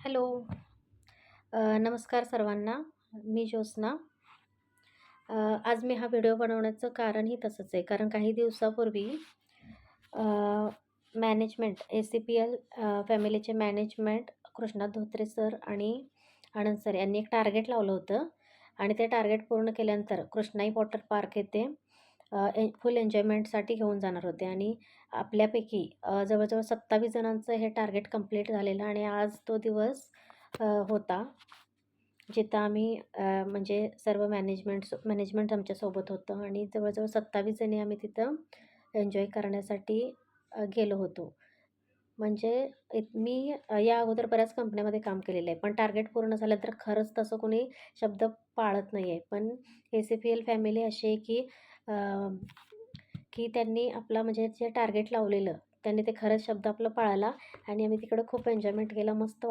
Hello. नमस्कार सर्वांना. मी ज्योत्स्ना. आज मी हा व्हिडिओ बनवण्याचं कारणही तसंच आहे. कारण काही दिवसापूर्वी मॅनेजमेंट ACPL फॅमिलीचे मॅनेजमेंट कृष्णा धोत्रे सर आणि आनंद सर यांनी एक टार्गेट लावलं होतं आणि ते टार्गेट पूर्ण केल्यानंतर कृष्णाई वॉटर पार्क येथे फुल एन्जॉयमेंटसाठी घेऊन जाणार होते आणि आपल्यापैकी जवळजवळ 27 जणांचं हे टार्गेट कंप्लीट झालेलं आणि आज तो दिवस होता जिथं आम्ही म्हणजे सर्व मॅनेजमेंट आमच्यासोबत होतं आणि जवळजवळ 27 जणी आम्ही तिथं एन्जॉय करण्यासाठी गेलो होतो. म्हणजे मी या अगोदर बऱ्याच कंपन्यामध्ये काम केलेलं आहे, पण टार्गेट पूर्ण झालं तर खरंच तसं कोणी शब्द पाळत नाही आहे. पण ACPL फॅमिली अशी आहे की त्यांनी आपला म्हणजे जे टार्गेट लावलेलं त्यांनी ते खरंच शब्द आपलं पाळला आणि आम्ही तिकडं खूप एन्जॉयमेंट केलं. मस्त